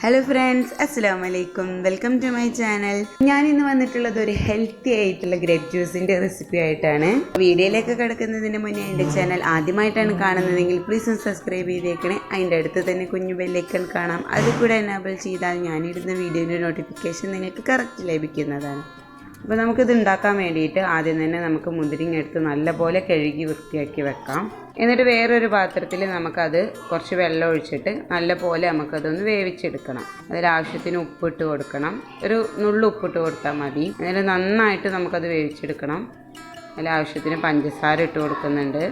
Hello friends, അസ്സലാമു അലൈക്കും. Welcome to my channel. ഞാൻ ഇന്ന് വന്നിട്ടുള്ളത് ഒരു ഹെൽത്തി ആയിട്ടുള്ള ഗ്രേപ്പ് ജ്യൂസിൻ്റെ റെസിപ്പി ആയിട്ടാണ്. വീഡിയോയിലേക്ക് കിടക്കുന്നതിന് മുന്നേ എൻ്റെ ചാനൽ ആദ്യമായിട്ടാണ് കാണുന്നതെങ്കിൽ പ്ലീസ് സബ്സ്ക്രൈബ് ചെയ്തേക്കണേ. അതിൻ്റെ അടുത്ത് തന്നെ കുഞ്ഞു ബെല്ലൈക്കൺ കാണാം. അതിൽ കൂടെ എനേബിൾ ചെയ്താൽ ഞാനിടുന്ന വീഡിയോൻ്റെ നോട്ടിഫിക്കേഷൻ നിങ്ങൾക്ക് കറക്റ്റ് ലഭിക്കുന്നതാണ്. അപ്പോൾ നമുക്കിത് ഉണ്ടാക്കാൻ വേണ്ടിയിട്ട് ആദ്യം തന്നെ നമുക്ക് മുന്തിരിങ്ങ എടുത്ത് നല്ലപോലെ കഴുകി വൃത്തിയാക്കി വെക്കാം. എന്നിട്ട് വേറൊരു പാത്രത്തിൽ നമുക്കത് കുറച്ച് വെള്ളം ഒഴിച്ചിട്ട് നല്ലപോലെ നമുക്കതൊന്ന് വേവിച്ചെടുക്കണം. അതിലാവശ്യത്തിന് ഉപ്പിട്ട് കൊടുക്കണം. ഒരു നുള്ളു ഉപ്പിട്ട് കൊടുത്താൽ മതി. എന്നിട്ട് നന്നായിട്ട് നമുക്കത് വേവിച്ചെടുക്കണം. അതിലാവശ്യത്തിന് പഞ്ചസാര ഇട്ട് കൊടുക്കുന്നുണ്ട്.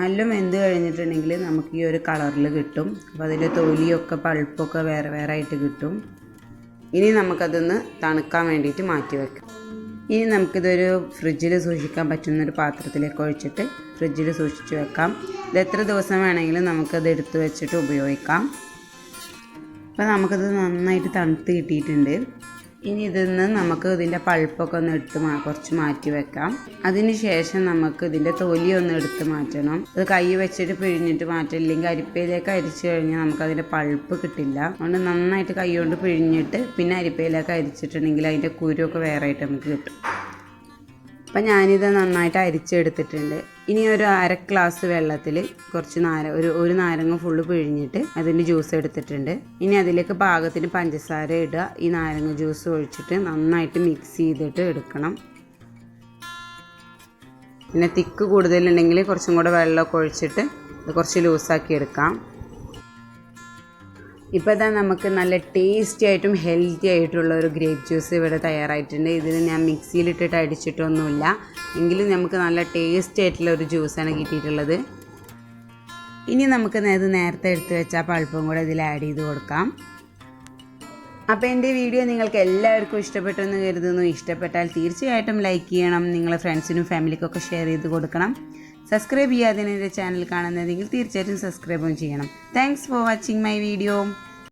നല്ല വെന്ത് കഴിഞ്ഞിട്ടുണ്ടെങ്കിൽ നമുക്ക് ഈ ഒരു കളറിൽ കിട്ടും. അപ്പോൾ അതിൻ്റെ തൊലിയൊക്കെ പൾപ്പൊക്കെ വേറെ വേറെ ആയിട്ട് കിട്ടും. ഇനി നമുക്കതൊന്ന് തണുക്കാൻ വേണ്ടിയിട്ട് മാറ്റി വെക്കാം. ഇനി നമുക്കിതൊരു ഫ്രിഡ്ജിൽ സൂക്ഷിക്കാൻ പറ്റുന്നൊരു പാത്രത്തിലേക്ക് ഒഴിച്ചിട്ട് ഫ്രിഡ്ജിൽ സൂക്ഷിച്ച് വെക്കാം. ഇത് എത്ര ദിവസം വേണമെങ്കിലും നമുക്കത് എടുത്ത് വെച്ചിട്ട് ഉപയോഗിക്കാം. അപ്പോൾ നമുക്കത് നന്നായിട്ട് തണുത്ത് കിട്ടിയിട്ടുണ്ട്. ഇനി ഇതിന്ന് നമുക്ക് ഇതിൻ്റെ പൾപ്പൊക്കെ ഒന്ന് എടുത്ത് കുറച്ച് മാറ്റി വെക്കാം. അതിന് ശേഷം നമുക്ക് ഇതിൻ്റെ തൊലി ഒന്ന് എടുത്ത് മാറ്റണം. അത് കൈ വെച്ചിട്ട് പിഴിഞ്ഞിട്ട് മാറ്റാം. ഇല്ലെങ്കിൽ അരിപ്പയിലേക്ക് അരിച്ചു കഴിഞ്ഞാൽ നമുക്കതിൻ്റെ പൾപ്പ് കിട്ടില്ല. അതുകൊണ്ട് നന്നായിട്ട് കൈ കൊണ്ട് പിഴിഞ്ഞിട്ട് പിന്നെ അരിപ്പയിലേക്ക് അരിച്ചിട്ടുണ്ടെങ്കിൽ അതിൻ്റെ കുരുവൊക്കെ വേറെ ആയിട്ട് നമുക്ക് കിട്ടും. അപ്പം ഞാനിത് നന്നായിട്ട് അരിച്ചെടുത്തിട്ടുണ്ട്. ഇനി ഒരു അര ഗ്ലാസ് വെള്ളത്തിൽ കുറച്ച് ഒരു നാരങ്ങ ഫുള്ള് പിഴിഞ്ഞിട്ട് അതിൻ്റെ ജ്യൂസ് എടുത്തിട്ടുണ്ട്. ഇനി അതിലേക്ക് പാകത്തിന് പഞ്ചസാര ഇടുക. ഈ നാരങ്ങ ജ്യൂസ് ഒഴിച്ചിട്ട് നന്നായിട്ട് മിക്സ് ചെയ്തിട്ട് എടുക്കണം. പിന്നെ തിക്ക് കൂടുതലുണ്ടെങ്കിൽ കുറച്ചും കൂടെ വെള്ളമൊക്കെ ഒഴിച്ചിട്ട് ഇത് കുറച്ച് ലൂസാക്കി എടുക്കാം. ഇപ്പോൾ ഇതാ നമുക്ക് നല്ല ടേസ്റ്റി ആയിട്ടും ഹെൽത്തി ആയിട്ടുള്ള ഒരു ഗ്രേപ്പ് ജ്യൂസ് ഇവിടെ തയ്യാറായിട്ടുണ്ട്. ഇതിന് ഞാൻ മിക്സിയിലിട്ടിട്ട് അടിച്ചിട്ടൊന്നുമില്ല, എങ്കിലും നമുക്ക് നല്ല ടേസ്റ്റി ആയിട്ടുള്ള ഒരു ജ്യൂസാണ് കിട്ടിയിട്ടുള്ളത്. ഇനി നമുക്ക് നേരത്തെ എടുത്ത് വെച്ച പൾപ്പും കൂടെ ഇതിൽ ആഡ് ചെയ്ത് കൊടുക്കാം. അപ്പോൾ എൻ്റെ വീഡിയോ നിങ്ങൾക്ക് എല്ലാവർക്കും ഇഷ്ടപ്പെട്ടെന്ന് കരുതുന്നു. ഇഷ്ടപ്പെട്ടാൽ തീർച്ചയായിട്ടും ലൈക്ക് ചെയ്യണം. നിങ്ങളെ ഫ്രണ്ട്സിനും ഫാമിലിക്കൊക്കെ ഷെയർ ചെയ്ത് കൊടുക്കണം. സബ്സ്ക്രൈബ് ചെയ്യാതെ എൻ്റെ ചാനൽ കാണുന്നതെങ്കിൽ തീർച്ചയായിട്ടും സബ്സ്ക്രൈബും ചെയ്യണം. Thanks for watching my video.